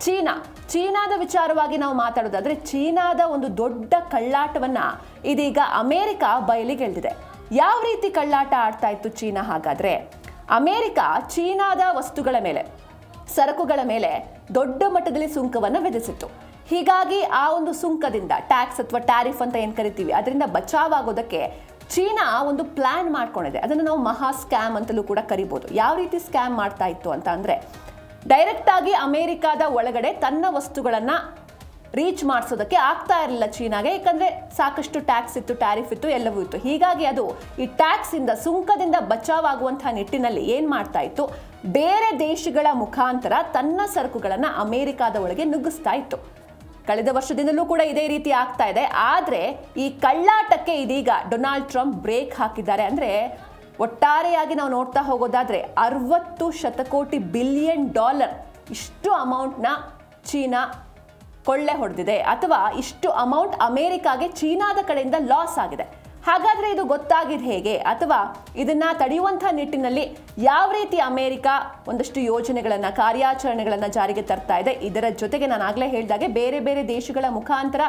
ಚೀನಾದ ವಿಚಾರವಾಗಿ ನಾವು ಮಾತಾಡೋದಾದ್ರೆ ಚೀನಾದ ಒಂದು ದೊಡ್ಡ ಕಳ್ಳಾಟವನ್ನ ಇದೀಗ ಅಮೆರಿಕ ಬಯಲಿಗೆಳೆದಿದೆ. ಯಾವ ರೀತಿ ಕಳ್ಳಾಟ ಆಡ್ತಾ ಇತ್ತು ಚೀನಾ? ಹಾಗಾದ್ರೆ ಅಮೆರಿಕ ಚೀನಾದ ವಸ್ತುಗಳ ಮೇಲೆ, ಸರಕುಗಳ ಮೇಲೆ ದೊಡ್ಡ ಮಟ್ಟದಲ್ಲಿ ಸುಂಕವನ್ನು ವಿಧಿಸಿತ್ತು. ಹೀಗಾಗಿ ಆ ಒಂದು ಸುಂಕದಿಂದ, ಟ್ಯಾಕ್ಸ್ ಅಥವಾ ಟ್ಯಾರಿಫ್ ಅಂತ ಏನು ಕರಿತೀವಿ, ಅದರಿಂದ ಬಚಾವಾಗೋದಕ್ಕೆ ಚೀನಾ ಒಂದು ಪ್ಲಾನ್ ಮಾಡ್ಕೊಂಡಿದೆ. ಅದನ್ನು ನಾವು ಮಹಾ ಸ್ಕ್ಯಾಮ್ ಅಂತಲೂ ಕೂಡ ಕರಿಬೋದು. ಯಾವ ರೀತಿ ಸ್ಕ್ಯಾಮ್ ಮಾಡ್ತಾ ಇತ್ತು ಅಂತ ಅಂದರೆ, ಡೈರೆಕ್ಟ್ ಆಗಿ ಅಮೆರಿಕಾದ ಒಳಗಡೆ ತನ್ನ ವಸ್ತುಗಳನ್ನು ರೀಚ್ ಮಾಡಿಸೋದಕ್ಕೆ ಆಗ್ತಾ ಇರಲಿಲ್ಲ ಚೀನಾಗೆ. ಯಾಕಂದರೆ ಸಾಕಷ್ಟು ಟ್ಯಾಕ್ಸ್ ಇತ್ತು, ಟ್ಯಾರಿಫ್ ಇತ್ತು, ಎಲ್ಲವೂ ಇತ್ತು. ಹೀಗಾಗಿ ಅದು ಈ ಟ್ಯಾಕ್ಸಿಂದ, ಸುಂಕದಿಂದ ಬಚಾವಾಗುವಂತಹ ನಿಟ್ಟಿನಲ್ಲಿ ಏನು ಮಾಡ್ತಾ ಇತ್ತು, ಬೇರೆ ದೇಶಗಳ ಮುಖಾಂತರ ತನ್ನ ಸರಕುಗಳನ್ನು ಅಮೆರಿಕಾದ ಒಳಗೆ ನುಗ್ಗಿಸ್ತಾ ಇತ್ತು. ಕಳೆದ ವರ್ಷದಿಂದಲೂ ಕೂಡ ಇದೇ ರೀತಿ ಆಗ್ತಾ ಇದೆ. ಆದರೆ ಈ ಕಳ್ಳಾಟಕ್ಕೆ ಇದೀಗ ಡೊನಾಲ್ಡ್ ಟ್ರಂಪ್ ಬ್ರೇಕ್ ಹಾಕಿದ್ದಾರೆ. ಅಂದರೆ ಒಟ್ಟಾರೆಯಾಗಿ ನಾವು ನೋಡ್ತಾ ಹೋಗೋದಾದ್ರೆ 60 ಶತಕೋಟಿ ಬಿಲಿಯನ್ ಡಾಲರ್ ಇಷ್ಟು ಅಮೌಂಟ್ನ ಚೀನಾ ಕೊಳ್ಳೆ ಹೊಡೆದಿದೆ, ಅಥವಾ ಇಷ್ಟು ಅಮೌಂಟ್ ಅಮೆರಿಕಾಗೆ ಚೀನಾದ ಕಡೆಯಿಂದ ಲಾಸ್ ಆಗಿದೆ. ಹಾಗಾದ್ರೆ ಇದು ಗೊತ್ತಾಗಿದ್ದು ಹೇಗೆ, ಅಥವಾ ಇದನ್ನ ತಡೆಯುವಂತಹ ನಿಟ್ಟಿನಲ್ಲಿ ಯಾವ ರೀತಿ ಅಮೆರಿಕ ಒಂದಷ್ಟು ಯೋಜನೆಗಳನ್ನ, ಕಾರ್ಯಾಚರಣೆಗಳನ್ನ ಜಾರಿಗೆ ತರ್ತಾ ಇದೆ? ಇದರ ಜೊತೆಗೆ ನಾನು ಆಗಲೇ ಹೇಳಿದಾಗೆ ಬೇರೆ ಬೇರೆ ದೇಶಗಳ ಮುಖಾಂತರ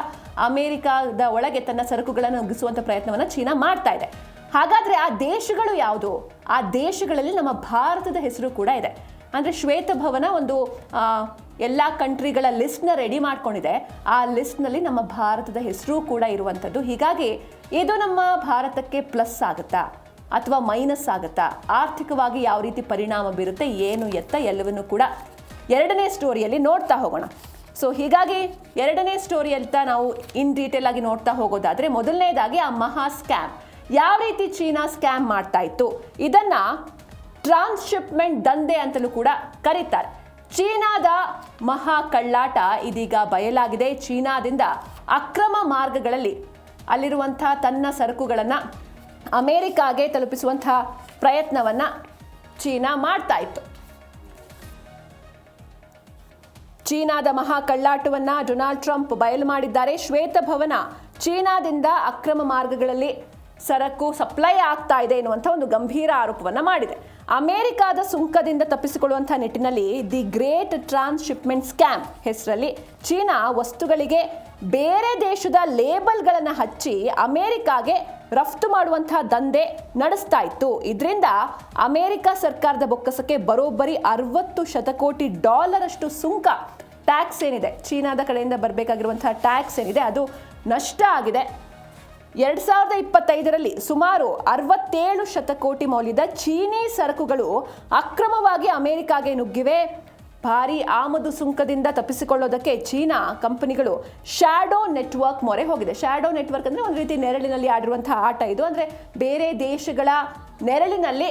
ಅಮೆರಿಕದ ಒಳಗೆ ತನ್ನ ಸರಕುಗಳನ್ನು ನುಗ್ಗಿಸುವಂತ ಪ್ರಯತ್ನವನ್ನ ಚೀನಾ ಮಾಡ್ತಾ ಇದೆ. ಹಾಗಾದ್ರೆ ಆ ದೇಶಗಳು ಯಾವುದು? ಆ ದೇಶಗಳಲ್ಲಿ ನಮ್ಮ ಭಾರತದ ಹೆಸರು ಕೂಡ ಇದೆ. ಅಂದರೆ ಶ್ವೇತಭವನ ಒಂದು ಎಲ್ಲ ಕಂಟ್ರಿಗಳ ಲಿಸ್ಟ್ನ ರೆಡಿ ಮಾಡ್ಕೊಂಡಿದೆ. ಆ ಲಿಸ್ಟ್ನಲ್ಲಿ ನಮ್ಮ ಭಾರತದ ಹೆಸರು ಕೂಡ ಇರುವಂಥದ್ದು. ಹೀಗಾಗಿ ಇದು ನಮ್ಮ ಭಾರತಕ್ಕೆ ಪ್ಲಸ್ ಆಗುತ್ತಾ ಅಥವಾ ಮೈನಸ್ ಆಗುತ್ತಾ, ಆರ್ಥಿಕವಾಗಿ ಯಾವ ರೀತಿ ಪರಿಣಾಮ ಬೀರುತ್ತೆ, ಏನು ಎತ್ತ, ಎಲ್ಲವನ್ನೂ ಕೂಡ ಎರಡನೇ ಸ್ಟೋರಿಯಲ್ಲಿ ನೋಡ್ತಾ ಹೋಗೋಣ. ಸೊ ಹೀಗಾಗಿ ಎರಡನೇ ಸ್ಟೋರಿ ಅಂತ ನಾವು ಇನ್ ಡೀಟೇಲ್ ಆಗಿ ನೋಡ್ತಾ ಹೋಗೋದಾದ್ರೆ, ಮೊದಲನೇದಾಗಿ ಆ ಮಹಾ ಸ್ಕ್ಯಾಮ್, ಯಾವ ರೀತಿ ಚೀನಾ ಸ್ಕ್ಯಾಮ್ ಮಾಡ್ತಾ ಇತ್ತು, ಇದನ್ನ ಟ್ರಾನ್ಸ್ಶಿಪ್ಮೆಂಟ್ ದಂಧೆ ಅಂತಲೂ ಕೂಡ ಕರೀತಾರೆ. ಚೀನಾದ ಮಹಾ ಕಳ್ಳಾಟ ಇದೀಗ ಬಯಲಾಗಿದೆ. ಚೀನಾದಿಂದ ಅಕ್ರಮ ಮಾರ್ಗಗಳಲ್ಲಿ ಅಲ್ಲಿರುವಂತಹ ತನ್ನ ಸರಕುಗಳನ್ನು ಅಮೆರಿಕಾಗೆ ತಲುಪಿಸುವಂತಹ ಪ್ರಯತ್ನವನ್ನ ಚೀನಾ ಮಾಡ್ತಾ ಇತ್ತು. ಚೀನಾದ ಮಹಾ ಕಳ್ಳಾಟವನ್ನ ಡೊನಾಲ್ಡ್ ಟ್ರಂಪ್ ಬಯಲು ಮಾಡಿದ್ದಾರೆ. ಶ್ವೇತಭವನ ಚೀನಾದಿಂದ ಅಕ್ರಮ ಮಾರ್ಗಗಳಲ್ಲಿ ಸರಕು ಸಪ್ಲೈ ಆಗ್ತಾ ಇದೆ ಎನ್ನುವಂಥ ಒಂದು ಗಂಭೀರ ಆರೋಪವನ್ನು ಮಾಡಿದೆ. ಅಮೆರಿಕಾದ ಸುಂಕದಿಂದ ತಪ್ಪಿಸಿಕೊಳ್ಳುವಂತಹ ನಿಟ್ಟಿನಲ್ಲಿ ದಿ ಗ್ರೇಟ್ ಟ್ರಾನ್ಸ್ಶಿಪ್ಮೆಂಟ್ ಸ್ಕ್ಯಾಮ್ ಹೆಸರಲ್ಲಿ ಚೀನಾ ವಸ್ತುಗಳಿಗೆ ಬೇರೆ ದೇಶದ ಲೇಬಲ್ಗಳನ್ನು ಹಚ್ಚಿ ಅಮೆರಿಕಾಗೆ ರಫ್ತು ಮಾಡುವಂತಹ ದಂಧೆ ನಡೆಸ್ತಾ ಇತ್ತು. ಇದರಿಂದ ಅಮೆರಿಕ ಸರ್ಕಾರದ ಬೊಕ್ಕಸಕ್ಕೆ ಬರೋಬ್ಬರಿ 60 ಶತಕೋಟಿ ಡಾಲರ್ ಅಷ್ಟು ಸುಂಕ, ಟ್ಯಾಕ್ಸ್ ಏನಿದೆ, ಚೀನಾದ ಕಡೆಯಿಂದ ಬರಬೇಕಾಗಿರುವಂತಹ ಟ್ಯಾಕ್ಸ್ ಏನಿದೆ, ಅದು ನಷ್ಟ ಆಗಿದೆ. 2025ರಲ್ಲಿ ಸುಮಾರು 67 ಶತಕೋಟಿ ಮೌಲ್ಯದ ಚೀನಿ ಸರಕುಗಳು ಅಕ್ರಮವಾಗಿ ಅಮೆರಿಕಾಗೆ ನುಗ್ಗಿವೆ. ಭಾರಿ ಆಮದು ಸುಂಕದಿಂದ ತಪ್ಪಿಸಿಕೊಳ್ಳೋದಕ್ಕೆ ಚೀನಾ ಕಂಪನಿಗಳು ಶ್ಯಾಡೋ ನೆಟ್ವರ್ಕ್ ಮೊರೆ ಹೋಗಿದೆ. ಶ್ಯಾಡೋ ನೆಟ್ವರ್ಕ್ ಅಂದರೆ ಒಂದು ರೀತಿ ನೆರಳಿನಲ್ಲಿ ಆಡಿರುವಂತಹ ಆಟ ಇದು. ಅಂದರೆ ಬೇರೆ ದೇಶಗಳ ನೆರಳಿನಲ್ಲಿ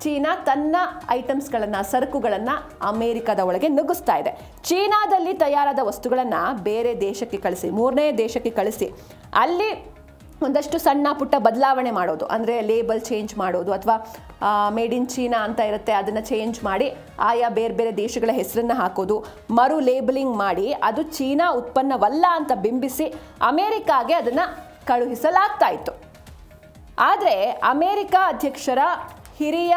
ಚೀನಾ ತನ್ನ ಐಟಮ್ಸ್ಗಳನ್ನು, ಸರಕುಗಳನ್ನು ಅಮೆರಿಕದ ಒಳಗೆ ನುಗ್ಗಿಸ್ತಾ ಇದೆ. ಚೀನಾದಲ್ಲಿ ತಯಾರಾದ ವಸ್ತುಗಳನ್ನು ಬೇರೆ ದೇಶಕ್ಕೆ ಕಳಿಸಿ, ಮೂರನೇ ದೇಶಕ್ಕೆ ಕಳಿಸಿ ಅಲ್ಲಿ ಒಂದಷ್ಟು ಸಣ್ಣ ಪುಟ್ಟ ಬದಲಾವಣೆ ಮಾಡೋದು, ಅಂದರೆ ಲೇಬಲ್ ಚೇಂಜ್ ಮಾಡೋದು, ಅಥವಾ ಮೇಡ್ ಇನ್ ಚೀನಾ ಅಂತ ಇರುತ್ತೆ ಅದನ್ನು ಚೇಂಜ್ ಮಾಡಿ ಆಯಾ ಬೇರೆ ಬೇರೆ ದೇಶಗಳ ಹೆಸರನ್ನು ಹಾಕೋದು, ಮರು ಲೇಬಲಿಂಗ್ ಮಾಡಿ ಅದು ಚೀನಾ ಉತ್ಪನ್ನವಲ್ಲ ಅಂತ ಬಿಂಬಿಸಿ ಅಮೆರಿಕಾಗೆ ಅದನ್ನು ಕಳುಹಿಸಲಾಗ್ತಾ ಇತ್ತು. ಆದರೆ ಅಮೆರಿಕ ಅಧ್ಯಕ್ಷರ ಹಿರಿಯ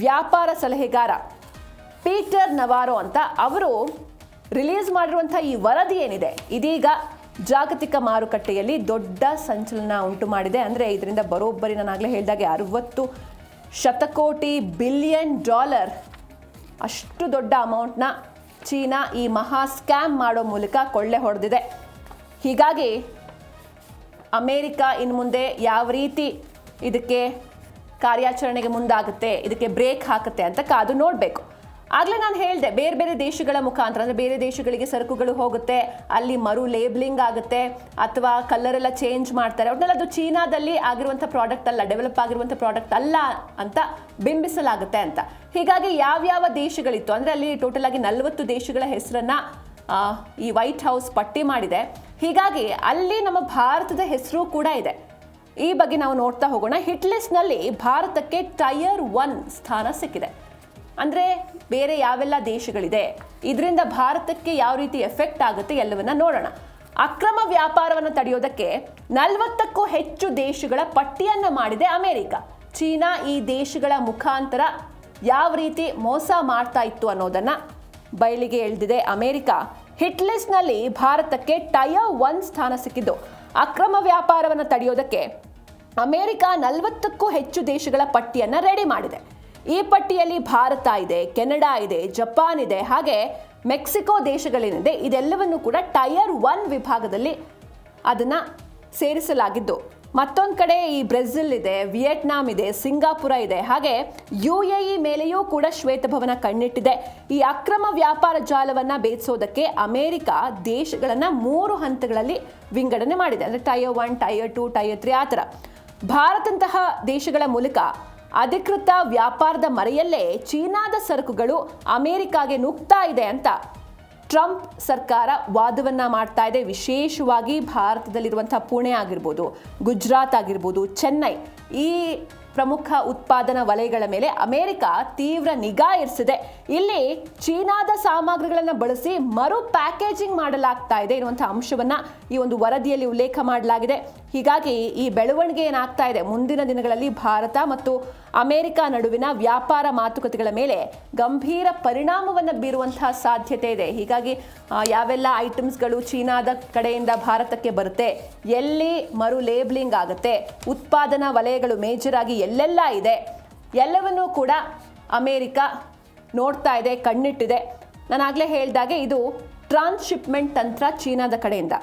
ವ್ಯಾಪಾರ ಸಲಹೆಗಾರ ಪೀಟರ್ ನವಾರೋ ಅಂತ ಅವರು ರಿಲೀಸ್ ಮಾಡಿರುವಂಥ ಈ ವರದಿ ಏನಿದೆ, ಇದೀಗ ಜಾಗತಿಕ ಮಾರುಕಟ್ಟೆಯಲ್ಲಿ ದೊಡ್ಡ ಸಂಚಲನ ಉಂಟು ಮಾಡಿದೆ. ಅಂದರೆ ಇದರಿಂದ ಬರೋಬ್ಬರಿ ನಾನು ಆಗಲೇ ಹೇಳಿದಾಗೆ 60 ಶತಕೋಟಿ ಬಿಲಿಯನ್ ಡಾಲರ್ ಅಷ್ಟು ದೊಡ್ಡ ಅಮೌಂಟ್ನ ಚೀನಾ ಈ ಮಹಾ ಸ್ಕ್ಯಾಮ್ ಮಾಡೋ ಮೂಲಕ ಕೊಳ್ಳೆ ಹೊಡೆದಿದೆ. ಹೀಗಾಗಿ ಅಮೇರಿಕ ಇನ್ನು ಮುಂದೆ ಯಾವ ರೀತಿ ಇದಕ್ಕೆ ಕಾರ್ಯಾಚರಣೆಗೆ ಮುಂದಾಗುತ್ತೆ, ಇದಕ್ಕೆ ಬ್ರೇಕ್ ಹಾಕುತ್ತೆ ಅಂತ ಕಾದು ನೋಡಬೇಕು. ಆಗಲೇ ನಾನು ಹೇಳಿದೆ, ಬೇರೆ ಬೇರೆ ದೇಶಗಳ ಮುಖಾಂತರ, ಅಂದರೆ ಬೇರೆ ದೇಶಗಳಿಗೆ ಸರಕುಗಳು ಹೋಗುತ್ತೆ, ಅಲ್ಲಿ ಮರು ಲೇಬ್ಲಿಂಗ್ ಆಗುತ್ತೆ ಅಥವಾ ಕಲರೆಲ್ಲ ಚೇಂಜ್ ಮಾಡ್ತಾರೆ. ಒಟ್ಟಿನಲ್ಲಿ ಅದು ಚೀನಾದಲ್ಲಿ ಆಗಿರುವಂಥ ಪ್ರಾಡಕ್ಟ್ ಅಲ್ಲ, ಡೆವಲಪ್ ಆಗಿರುವಂಥ ಪ್ರಾಡಕ್ಟ್ ಅಲ್ಲ ಅಂತ ಬಿಂಬಿಸಲಾಗುತ್ತೆ ಅಂತ. ಹೀಗಾಗಿ ಯಾವ್ಯಾವ ದೇಶಗಳಿತ್ತು ಅಂದರೆ ಅಲ್ಲಿ ಟೋಟಲ್ ಆಗಿ 40 ದೇಶಗಳ ಹೆಸರನ್ನು ಈ ವೈಟ್ ಹೌಸ್ ಪಟ್ಟಿ ಮಾಡಿದೆ. ಹೀಗಾಗಿ ಅಲ್ಲಿ ನಮ್ಮ ಭಾರತದ ಹೆಸರು ಕೂಡ ಇದೆ. ಈ ಬಗ್ಗೆ ನಾವು ನೋಡ್ತಾ ಹೋಗೋಣ. ಹಿಟ್ ಲಿಸ್ಟ್ನಲ್ಲಿ ಭಾರತಕ್ಕೆ ಟೈರ್ 1 ಸ್ಥಾನ ಸಿಕ್ಕಿದೆ. ಅಂದರೆ ಬೇರೆ ಯಾವೆಲ್ಲ ದೇಶಗಳಿದೆ, ಇದರಿಂದ ಭಾರತಕ್ಕೆ ಯಾವ ರೀತಿ ಎಫೆಕ್ಟ್ ಆಗುತ್ತೆ ಎಲ್ಲವನ್ನ ನೋಡೋಣ. ಅಕ್ರಮ ವ್ಯಾಪಾರವನ್ನು ತಡೆಯೋದಕ್ಕೆ 40ಕ್ಕೂ ಹೆಚ್ಚು ದೇಶಗಳ ಪಟ್ಟಿಯನ್ನು ಮಾಡಿದೆ ಅಮೆರಿಕ. ಚೀನಾ ಈ ದೇಶಗಳ ಮುಖಾಂತರ ಯಾವ ರೀತಿ ಮೋಸ ಮಾಡ್ತಾ ಇತ್ತು ಅನ್ನೋದನ್ನ ಬಯಲಿಗೆ ಎಳೆದಿದೆ. ಅಮೆರಿಕ ಹಿಟ್ ಲಿಸ್ಟ್ನಲ್ಲಿ ಭಾರತಕ್ಕೆ ಟೈರ್ 1 ಸ್ಥಾನ ಸಿಕ್ಕಿದ್ದು ಅಕ್ರಮ ವ್ಯಾಪಾರವನ್ನು ತಡೆಯೋದಕ್ಕೆ ಅಮೆರಿಕ 40ಕ್ಕೂ ಹೆಚ್ಚು ದೇಶಗಳ ಪಟ್ಟಿಯನ್ನು ರೆಡಿ ಮಾಡಿದೆ. ಈ ಪಟ್ಟಿಯಲ್ಲಿ ಭಾರತ ಇದೆ, ಕೆನಡಾ ಇದೆ, ಜಪಾನ್ ಇದೆ, ಹಾಗೆ ಮೆಕ್ಸಿಕೋ ದೇಶಗಳೇನಿದೆ ಇದೆಲ್ಲವನ್ನು ಕೂಡ ಟೈರ್ 1 ವಿಭಾಗದಲ್ಲಿ ಅದನ್ನು ಸೇರಿಸಲಾಗಿದ್ದು, ಮತ್ತೊಂದು ಕಡೆ ಈ ಬ್ರೆಜಿಲ್ ಇದೆ, ವಿಯೆಟ್ನಾಂ ಇದೆ, ಸಿಂಗಾಪುರ ಇದೆ, ಹಾಗೆ UAE ಮೇಲೆಯೂ ಕೂಡ ಶ್ವೇತಭವನ ಕಣ್ಣಿಟ್ಟಿದೆ. ಈ ಅಕ್ರಮ ವ್ಯಾಪಾರ ಜಾಲವನ್ನು ಭೇದಿಸೋದಕ್ಕೆ ಅಮೆರಿಕ ದೇಶಗಳನ್ನು 3 ಹಂತಗಳಲ್ಲಿ ವಿಂಗಡಣೆ ಮಾಡಿದೆ. ಅಂದರೆ ಟೈರ್ 1, ಟೈರ್ 2, ಟೈರ್ 3 ಆ ಥರ. ಭಾರತಂತಹ ದೇಶಗಳ ಮೂಲಕ ಅಧಿಕೃತ ವ್ಯಾಪಾರದ ಮರೆಯಲ್ಲೇ ಚೀನಾದ ಸರಕುಗಳು ಅಮೆರಿಕಾಗೆ ನುಗ್ತಾ ಇದೆ ಅಂತ ಟ್ರಂಪ್ ಸರ್ಕಾರ ವಾದವನ್ನ ಮಾಡ್ತಾ ಇದೆ. ವಿಶೇಷವಾಗಿ ಭಾರತದಲ್ಲಿರುವಂತಹ ಪುಣೆ ಆಗಿರ್ಬೋದು, ಗುಜರಾತ್ ಆಗಿರ್ಬೋದು, ಚೆನ್ನೈ, ಈ ಪ್ರಮುಖ ಉತ್ಪಾದನಾ ವಲಯಗಳ ಮೇಲೆ ಅಮೆರಿಕ ತೀವ್ರ ನಿಗಾ ಇರಿಸಿದೆ. ಇಲ್ಲಿ ಚೀನಾದ ಸಾಮಗ್ರಿಗಳನ್ನು ಬಳಸಿ ಮರು ಪ್ಯಾಕೇಜಿಂಗ್ ಮಾಡಲಾಗ್ತಾ ಇದೆ ಎನ್ನುವಂಥ ಅಂಶವನ್ನ ಈ ಒಂದು ವರದಿಯಲ್ಲಿ ಉಲ್ಲೇಖ ಮಾಡಲಾಗಿದೆ. ಹೀಗಾಗಿ ಈ ಬೆಳವಣಿಗೆ ಏನಾಗ್ತಾ ಇದೆ, ಮುಂದಿನ ದಿನಗಳಲ್ಲಿ ಭಾರತ ಮತ್ತು ಅಮೆರಿಕ ನಡುವಿನ ವ್ಯಾಪಾರ ಮಾತುಕತೆಗಳ ಮೇಲೆ ಗಂಭೀರ ಪರಿಣಾಮವನ್ನು ಬೀರುವಂತಹ ಸಾಧ್ಯತೆ ಇದೆ. ಹೀಗಾಗಿ ಯಾವೆಲ್ಲ ಐಟಮ್ಸ್ಗಳು ಚೀನಾದ ಕಡೆಯಿಂದ ಭಾರತಕ್ಕೆ ಬರುತ್ತೆ, ಎಲ್ಲಿ ಮರು ಲೇಬ್ಲಿಂಗ್ ಆಗುತ್ತೆ, ಉತ್ಪಾದನಾ ವಲಯಗಳು ಮೇಜರ್ ಆಗಿ ಎಲ್ಲೆಲ್ಲ ಇದೆ, ಎಲ್ಲವನ್ನೂ ಕೂಡ ಅಮೆರಿಕ ನೋಡ್ತಾ ಇದೆ, ಕಣ್ಣಿಟ್ಟಿದೆ. ನಾನು ಆಗಲೇ ಹೇಳಿದಾಗೆ ಇದು ಟ್ರಾನ್ಸ್ಶಿಪ್ಮೆಂಟ್ ತಂತ್ರ ಚೀನಾದ ಕಡೆಯಿಂದ.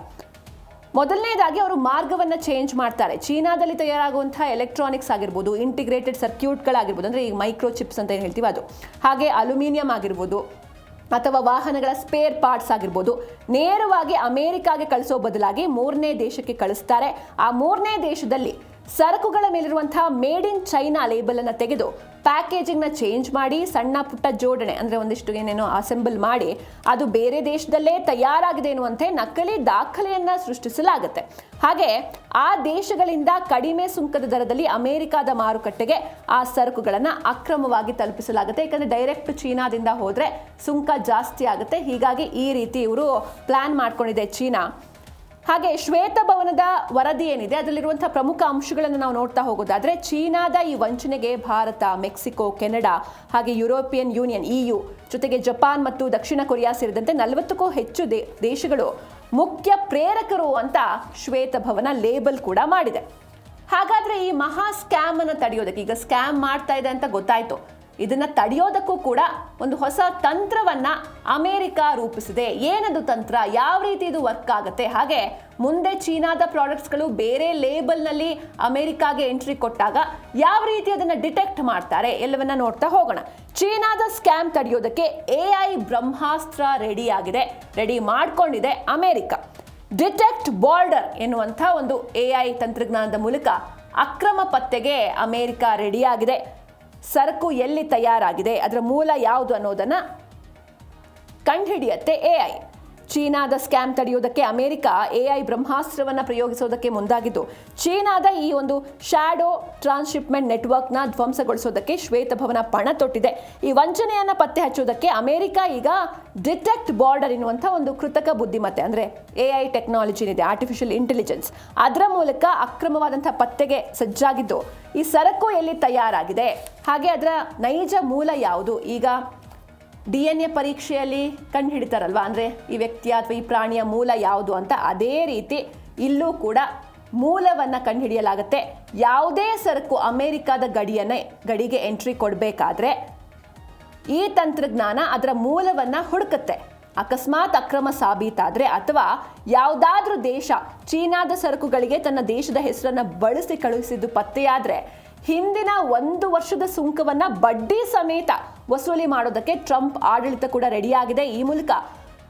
ಮೊದಲನೇದಾಗಿ ಅವರು ಮಾರ್ಗವನ್ನು ಚೇಂಜ್ ಮಾಡ್ತಾರೆ. ಚೀನಾದಲ್ಲಿ ತಯಾರಾಗುವಂತಹ ಎಲೆಕ್ಟ್ರಾನಿಕ್ಸ್ ಆಗಿರ್ಬೋದು, ಇಂಟಿಗ್ರೇಟೆಡ್ ಸರ್ಕ್ಯೂಟ್ಗಳಾಗಿರ್ಬೋದು, ಅಂದರೆ ಈಗ ಮೈಕ್ರೋ ಚಿಪ್ಸ್ ಅಂತ ಏನು ಹೇಳ್ತೀವಿ ಅದು, ಹಾಗೆ ಅಲ್ಯೂಮಿನಿಯಂ ಆಗಿರ್ಬೋದು ಅಥವಾ ವಾಹನಗಳ ಸ್ಪೇರ್ ಪಾರ್ಟ್ಸ್ ಆಗಿರ್ಬೋದು, ನೇರವಾಗಿ ಅಮೆರಿಕಾಗೆ ಕಳಿಸೋ ಬದಲಾಗಿ 3ನೇ ದೇಶಕ್ಕೆ ಕಳಿಸ್ತಾರೆ. ಆ 3ನೇ ದೇಶದಲ್ಲಿ ಸರಕುಗಳ ಮೇಲಿರುವಂತಹ ಮೇಡ್ ಇನ್ ಚೈನಾ ಲೇಬಲ್ ಅನ್ನು ತೆಗೆದು ಪ್ಯಾಕೇಜಿಂಗ್ನ ಚೇಂಜ್ ಮಾಡಿ ಸಣ್ಣ ಪುಟ್ಟ ಜೋಡಣೆ, ಅಂದರೆ ಒಂದಿಷ್ಟು ಏನೇನೋ ಅಸೆಂಬಲ್ ಮಾಡಿ ಅದು ಬೇರೆ ದೇಶದಲ್ಲೇ ತಯಾರಾಗಿದೆ ಎನ್ನುವಂತೆ ನಕಲಿ ದಾಖಲೆಯನ್ನು ಸೃಷ್ಟಿಸಲಾಗುತ್ತೆ. ಹಾಗೆ ಆ ದೇಶಗಳಿಂದ ಕಡಿಮೆ ಸುಂಕದ ದರದಲ್ಲಿ ಅಮೆರಿಕಾದ ಮಾರುಕಟ್ಟೆಗೆ ಆ ಸರಕುಗಳನ್ನು ಅಕ್ರಮವಾಗಿ ತಲುಪಿಸಲಾಗುತ್ತೆ. ಯಾಕಂದರೆ ಡೈರೆಕ್ಟ್ ಚೀನಾದಿಂದ ಹೋದರೆ ಸುಂಕ ಜಾಸ್ತಿ ಆಗುತ್ತೆ. ಹೀಗಾಗಿ ಈ ರೀತಿ ಇವರು ಪ್ಲಾನ್ ಮಾಡ್ಕೊಂಡಿದೆ ಚೀನಾ. ಹಾಗೆ ಶ್ವೇತಭವನದ ವರದಿ ಏನಿದೆ ಅದರಲ್ಲಿರುವಂಥ ಪ್ರಮುಖ ಅಂಶಗಳನ್ನು ನಾವು ನೋಡ್ತಾ ಹೋಗೋದಾದ್ರೆ, ಚೀನಾದ ಈ ವಂಚನೆಗೆ ಭಾರತ, ಮೆಕ್ಸಿಕೋ, ಕೆನಡಾ, ಹಾಗೆ ಯುರೋಪಿಯನ್ ಯೂನಿಯನ್ EU ಜೊತೆಗೆ ಜಪಾನ್ ಮತ್ತು ದಕ್ಷಿಣ ಕೊರಿಯಾ ಸೇರಿದಂತೆ 40ಕ್ಕೂ ಹೆಚ್ಚು ದೇಶಗಳು ಮುಖ್ಯ ಪ್ರೇರಕರು ಅಂತ ಶ್ವೇತಭವನ ಲೇಬಲ್ ಕೂಡ ಮಾಡಿದೆ. ಹಾಗಾದ್ರೆ ಈ ಮಹಾ ಸ್ಕ್ಯಾಮ್ ಅನ್ನು ತಡೆಯೋದಕ್ಕೆ, ಈಗ ಸ್ಕ್ಯಾಮ್ ಮಾಡ್ತಾ ಇದೆ ಅಂತ ಗೊತ್ತಾಯ್ತು, ಇದನ್ನ ತಡೆಯೋದಕ್ಕೂ ಕೂಡ ಒಂದು ಹೊಸ ತಂತ್ರವನ್ನ ಅಮೆರಿಕ ರೂಪಿಸಿದೆ. ಏನದು ತಂತ್ರ, ಯಾವ ರೀತಿ ಇದು ವರ್ಕ್ ಆಗುತ್ತೆ, ಹಾಗೆ ಮುಂದೆ ಚೀನಾದ ಪ್ರಾಡಕ್ಟ್ಸ್ಗಳು ಬೇರೆ ಲೇಬಲ್ನಲ್ಲಿ ಅಮೆರಿಕಾಗೆ ಎಂಟ್ರಿ ಕೊಟ್ಟಾಗ ಯಾವ ರೀತಿ ಅದನ್ನ ಡಿಟೆಕ್ಟ್ ಮಾಡ್ತಾರೆ ಎಲ್ಲವನ್ನ ನೋಡ್ತಾ ಹೋಗೋಣ. ಚೀನಾದ ಸ್ಕ್ಯಾಮ್ ತಡೆಯೋದಕ್ಕೆ AI ಬ್ರಹ್ಮಾಸ್ತ್ರ ರೆಡಿ ಮಾಡ್ಕೊಂಡಿದೆ ಅಮೆರಿಕ. ಡಿಟೆಕ್ಟ್ ಬಾರ್ಡರ್ ಎನ್ನುವಂಥ ಒಂದು AI ತಂತ್ರಜ್ಞಾನದ ಮೂಲಕ ಅಕ್ರಮ ಪತ್ತೆಗೆ ಅಮೆರಿಕ ರೆಡಿಯಾಗಿದೆ. ಸರಕು ಎಲ್ಲಿ ತಯಾರಾಗಿದೆ, ಅದರ ಮೂಲ ಯಾವುದು ಅನ್ನೋದನ್ನ ಕಂಡುಹಿಡಿಯುತ್ತೆ AI. ಚೀನಾದ ಸ್ಕ್ಯಾಮ್ ತಡೆಯುವುದಕ್ಕೆ ಅಮೆರಿಕ AI ಬ್ರಹ್ಮಾಸ್ತ್ರವನ್ನು ಪ್ರಯೋಗಿಸೋದಕ್ಕೆ ಮುಂದಾಗಿದ್ದು, ಚೀನಾದ ಈ ಒಂದು ಶ್ಯಾಡೋ ಟ್ರಾನ್ಸ್ಶಿಪ್ಮೆಂಟ್ ನೆಟ್ವರ್ಕ್ನ ಧ್ವಂಸಗೊಳಿಸೋದಕ್ಕೆ ಶ್ವೇತಭವನ ಪಣ ತೊಟ್ಟಿದೆ. ಈ ವಂಚನೆಯನ್ನು ಪತ್ತೆ ಹಚ್ಚೋದಕ್ಕೆ ಅಮೆರಿಕ ಈಗ ಡಿಟೆಕ್ಟ್ ಬಾರ್ಡರ್ ಎನ್ನುವಂಥ ಒಂದು ಕೃತಕ ಬುದ್ಧಿಮತ್ತೆ, ಅಂದರೆ AI ಟೆಕ್ನಾಲಜಿ ಏನಿದೆ, ಆರ್ಟಿಫಿಷಿಯಲ್ ಇಂಟೆಲಿಜೆನ್ಸ್, ಅದರ ಮೂಲಕ ಅಕ್ರಮವಾದಂಥ ಪತ್ತೆಗೆ ಸಜ್ಜಾಗಿದ್ದು, ಈ ಸರಕು ಎಲ್ಲಿ ತಯಾರಾಗಿದೆ, ಹಾಗೆ ಅದರ ನೈಜ ಮೂಲ ಯಾವುದು, ಈಗ DNA ಪರೀಕ್ಷೆಯಲ್ಲಿ ಕಂಡು ಹಿಡಿತಾರಲ್ವಾ, ಅಂದರೆ ಈ ವ್ಯಕ್ತಿಯ ಅಥವಾ ಈ ಪ್ರಾಣಿಯ ಮೂಲ ಯಾವುದು ಅಂತ, ಅದೇ ರೀತಿ ಇಲ್ಲೂ ಕೂಡ ಮೂಲವನ್ನು ಕಂಡುಹಿಡಿಯಲಾಗುತ್ತೆ. ಯಾವುದೇ ಸರಕು ಅಮೆರಿಕದ ಗಡಿಗೆ ಎಂಟ್ರಿ ಕೊಡಬೇಕಾದ್ರೆ ಈ ತಂತ್ರಜ್ಞಾನ ಅದರ ಮೂಲವನ್ನು ಹುಡುಕುತ್ತೆ. ಅಕಸ್ಮಾತ್ ಅಕ್ರಮ ಸಾಬೀತಾದರೆ ಅಥವಾ ಯಾವುದಾದ್ರೂ ದೇಶ ಚೀನಾದ ಸರಕುಗಳಿಗೆ ತನ್ನ ದೇಶದ ಹೆಸರನ್ನು ಬಳಸಿ ಕಳುಹಿಸಿದ್ದು ಪತ್ತೆಯಾದರೆ ಹಿಂದಿನ 1 ವರ್ಷದ ಸುಂಕವನ್ನ ಬಡ್ಡಿ ಸಮೇತ ವಸೂಲಿ ಮಾಡೋದಕ್ಕೆ ಟ್ರಂಪ್ ಆಡಳಿತ ಕೂಡ ರೆಡಿಯಾಗಿದೆ. ಈ ಮೂಲಕ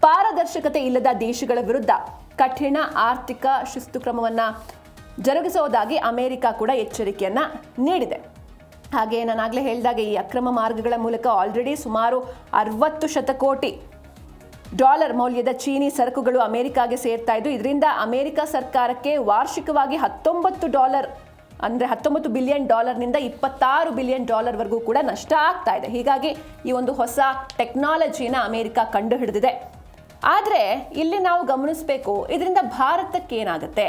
ಪಾರದರ್ಶಕತೆ ಇಲ್ಲದ ದೇಶಗಳ ವಿರುದ್ಧ ಕಠಿಣ ಆರ್ಥಿಕ ಶಿಸ್ತು ಕ್ರಮವನ್ನ ಜರುಗಿಸುವುದಾಗಿ ಅಮೆರಿಕ ಕೂಡ ಎಚ್ಚರಿಕೆಯನ್ನ ನೀಡಿದೆ. ಹಾಗೆ ನಾನಾಗಲೇ ಹೇಳಿದಾಗೆ ಈ ಅಕ್ರಮ ಮಾರ್ಗಗಳ ಮೂಲಕ ಆಲ್ರೆಡಿ ಸುಮಾರು $60 ಶತಕೋಟಿ ಮೌಲ್ಯದ ಚೀನಿ ಸರಕುಗಳು ಅಮೆರಿಕಾಗೆ ಸೇರ್ತಾ ಇದ್ದು, ಇದರಿಂದ ಅಮೆರಿಕ ಸರ್ಕಾರಕ್ಕೆ ವಾರ್ಷಿಕವಾಗಿ $19 ಅಂದರೆ $19 ಬಿಲಿಯನ್ ನಿಂದ $26 ಬಿಲಿಯನ್ ವರೆಗೂ ಕೂಡ ನಷ್ಟ ಆಗ್ತಾ ಇದೆ. ಹೀಗಾಗಿ ಈ ಒಂದು ಹೊಸ ಟೆಕ್ನಾಲಜಿನ ಅಮೆರಿಕ ಕಂಡು ಹಿಡಿದಿದೆ. ಆದರೆ ಇಲ್ಲಿ ನಾವು ಗಮನಿಸಬೇಕು, ಇದರಿಂದ ಭಾರತಕ್ಕೆ ಏನಾಗುತ್ತೆ.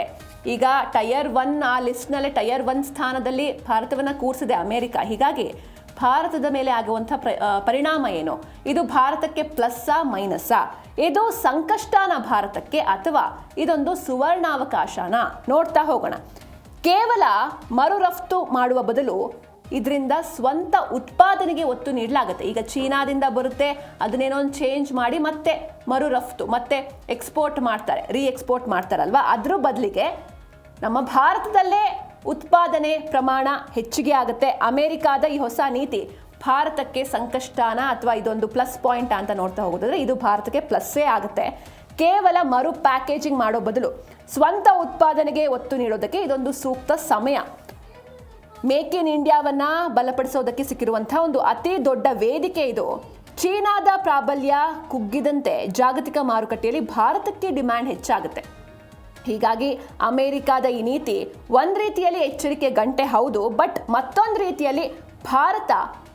ಈಗ ಟೈರ್ 1 ಆ ಲಿಸ್ಟ್ನಲ್ಲೇ ಟೈರ್ 1 ಸ್ಥಾನದಲ್ಲಿ ಭಾರತವನ್ನು ಕೂರಿಸಿದೆ ಅಮೆರಿಕ. ಹೀಗಾಗಿ ಭಾರತದ ಮೇಲೆ ಆಗುವಂಥ ಪರಿಣಾಮ ಏನು? ಇದು ಭಾರತಕ್ಕೆ ಪ್ಲಸ್ಸಾ ಮೈನಸ್ಸಾ? ಇದು ಸಂಕಷ್ಟನ ಭಾರತಕ್ಕೆ ಅಥವಾ ಇದೊಂದು ಸುವರ್ಣಾವಕಾಶನ? ನೋಡ್ತಾ ಹೋಗೋಣ. ಕೇವಲ ಮರು ರಫ್ತು ಮಾಡುವ ಬದಲು ಇದರಿಂದ ಸ್ವಂತ ಉತ್ಪಾದನೆಗೆ ಒತ್ತು ನೀಡಲಾಗುತ್ತೆ. ಈಗ ಚೀನಾದಿಂದ ಬರುತ್ತೆ, ಅದನ್ನೇನೋ ಒಂದು ಚೇಂಜ್ ಮಾಡಿ ಮತ್ತೆ ಮರು ರಫ್ತು ಮತ್ತೆ ಎಕ್ಸ್ಪೋರ್ಟ್ ಮಾಡ್ತಾರೆ, ಎಕ್ಸ್ಪೋರ್ಟ್ ಮಾಡ್ತಾರಲ್ವಾ, ಅದ್ರ ಬದಲಿಗೆ ನಮ್ಮ ಭಾರತದಲ್ಲೇ ಉತ್ಪಾದನೆ ಪ್ರಮಾಣ ಹೆಚ್ಚಿಗೆ ಆಗುತ್ತೆ. ಅಮೆರಿಕಾದ ಈ ಹೊಸ ನೀತಿ ಭಾರತಕ್ಕೆ ಸಂಕಷ್ಟನ ಅಥವಾ ಇದೊಂದು ಪ್ಲಸ್ ಪಾಯಿಂಟ್ ಅಂತ ನೋಡ್ತಾ ಹೋಗೋದಾದ್ರೆ ಇದು ಭಾರತಕ್ಕೆ ಪ್ಲಸ್ಸೇ ಆಗುತ್ತೆ. ಕೇವಲ ಮರು ಪ್ಯಾಕೇಜಿಂಗ್ ಮಾಡೋ ಬದಲು ಸ್ವಂತ ಉತ್ಪಾದನೆಗೆ ಒತ್ತು ನೀಡೋದಕ್ಕೆ ಇದೊಂದು ಸೂಕ್ತ ಸಮಯ. ಮೇಕ್ ಇನ್ ಇಂಡಿಯಾವನ್ನ ಬಲಪಡಿಸೋದಕ್ಕೆ ಸಿಕ್ಕಿರುವಂತಹ ಒಂದು ಅತಿ ದೊಡ್ಡ ವೇದಿಕೆ ಇದು. ಚೀನಾದ ಪ್ರಾಬಲ್ಯ ಕುಗ್ಗಿದಂತೆ ಜಾಗತಿಕ ಮಾರುಕಟ್ಟೆಯಲ್ಲಿ ಭಾರತಕ್ಕೆ ಡಿಮ್ಯಾಂಡ್ ಹೆಚ್ಚಾಗುತ್ತೆ. ಹೀಗಾಗಿ ಅಮೆರಿಕಾದ ಈ ನೀತಿ ಒಂದು ರೀತಿಯಲ್ಲಿ ಎಚ್ಚರಿಕೆ ಗಂಟೆ ಹೌದು, ಬಟ್ ಮತ್ತೊಂದು ರೀತಿಯಲ್ಲಿ ಭಾರತ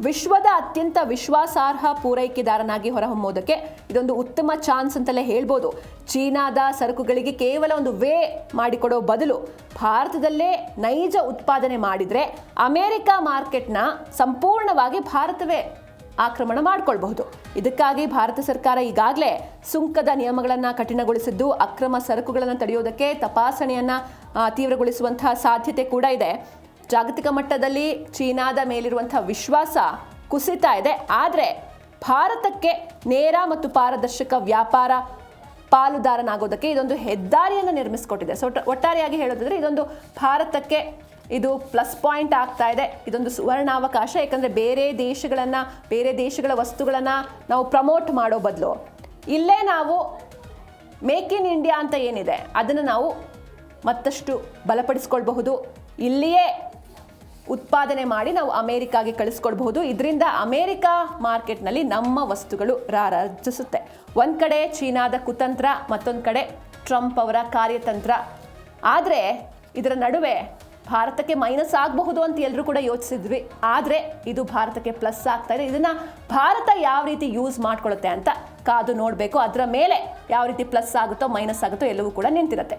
ವಿಶ್ವದ ಅತ್ಯಂತ ವಿಶ್ವಾಸಾರ್ಹ ಪೂರೈಕೆದಾರನಾಗಿ ಹೊರಹೊಮ್ಮೋದಕ್ಕೆ ಇದೊಂದು ಉತ್ತಮ ಚಾನ್ಸ್ ಅಂತಲೇ ಹೇಳ್ಬೋದು. ಚೀನಾದ ಸರಕುಗಳಿಗೆ ಕೇವಲ ಒಂದು ವೇ ಮಾಡಿಕೊಡೋ ಬದಲು ಭಾರತದಲ್ಲೇ ನೈಜ ಉತ್ಪಾದನೆ ಮಾಡಿದರೆ ಅಮೆರಿಕ ಮಾರ್ಕೆಟ್ನ ಸಂಪೂರ್ಣವಾಗಿ ಭಾರತವೇ ಆಕ್ರಮಣ ಮಾಡಿಕೊಳ್ಬಹುದು. ಇದಕ್ಕಾಗಿ ಭಾರತ ಸರ್ಕಾರ ಈಗಾಗಲೇ ಸುಂಕದ ನಿಯಮಗಳನ್ನು ಕಠಿಣಗೊಳಿಸಿದ್ದು, ಅಕ್ರಮ ಸರಕುಗಳನ್ನು ತಡೆಯೋದಕ್ಕೆ ತಪಾಸಣೆಯನ್ನು ತೀವ್ರಗೊಳಿಸುವಂತಹ ಸಾಧ್ಯತೆ ಕೂಡ ಇದೆ. ಜಾಗತಿಕ ಮಟ್ಟದಲ್ಲಿ ಚೀನಾದ ಮೇಲಿರುವಂತಹ ವಿಶ್ವಾಸ ಕುಸಿತಾ ಇದೆ. ಆದರೆ ಭಾರತಕ್ಕೆ ನೇರ ಮತ್ತು ಪಾರದರ್ಶಕ ವ್ಯಾಪಾರ ಪಾಲುದಾರನಾಗೋದಕ್ಕೆ ಇದೊಂದು ಹೆದ್ದಾರಿಯನ್ನು ನಿರ್ಮಿಸಿಕೊಟ್ಟಿದೆ. ಸೊ ಒಟ್ಟಾರೆಯಾಗಿ ಹೇಳೋದಾದ್ರೆ ಇದೊಂದು ಭಾರತಕ್ಕೆ ಇದು ಪ್ಲಸ್ ಪಾಯಿಂಟ್ ಆಗ್ತಾ ಇದೆ. ಇದೊಂದು ಸುವರ್ಣಾವಕಾಶ. ಯಾಕಂದರೆ ಬೇರೆ ದೇಶಗಳ ವಸ್ತುಗಳನ್ನು ನಾವು ಪ್ರಮೋಟ್ ಮಾಡೋ ಬದಲು ಇಲ್ಲೇ ನಾವು ಮೇಕ್ ಇನ್ ಇಂಡಿಯಾ ಅಂತ ಏನಿದೆ ಅದನ್ನು ನಾವು ಮತ್ತಷ್ಟು ಬಲಪಡಿಸ್ಕೊಳ್ಬಹುದು. ಇಲ್ಲಿಯೇ ಉತ್ಪಾದನೆ ಮಾಡಿ ನಾವು ಅಮೆರಿಕಾಗೆ ಕಳಿಸ್ಕೊಡ್ಬಹುದು. ಇದರಿಂದ ಅಮೆರಿಕ ಮಾರ್ಕೆಟ್ನಲ್ಲಿ ನಮ್ಮ ವಸ್ತುಗಳು ರಾರಾಜಿಸುತ್ತೆ. ಒಂದು ಕಡೆ ಚೀನಾದ ಕುತಂತ್ರ, ಮತ್ತೊಂದು ಕಡೆ ಟ್ರಂಪ್ ಅವರ ಕಾರ್ಯತಂತ್ರ. ಆದರೆ ಇದರ ನಡುವೆ ಭಾರತಕ್ಕೆ ಮೈನಸ್ ಆಗಬಹುದು ಅಂತ ಎಲ್ಲರೂ ಕೂಡ ಯೋಚಿಸಿದ್ವಿ. ಆದರೆ ಇದು ಭಾರತಕ್ಕೆ ಪ್ಲಸ್ ಆಗ್ತಾ ಇದೆ. ಇದನ್ನು ಭಾರತ ಯಾವ ರೀತಿ ಯೂಸ್ ಮಾಡ್ಕೊಳ್ಳುತ್ತೆ ಅಂತ ಕಾದು ನೋಡಬೇಕು. ಅದರ ಮೇಲೆ ಯಾವ ರೀತಿ ಪ್ಲಸ್ ಆಗುತ್ತೋ ಮೈನಸ್ ಆಗುತ್ತೋ ಎಲ್ಲವೂ ಕೂಡ ನಿಂತಿರುತ್ತೆ.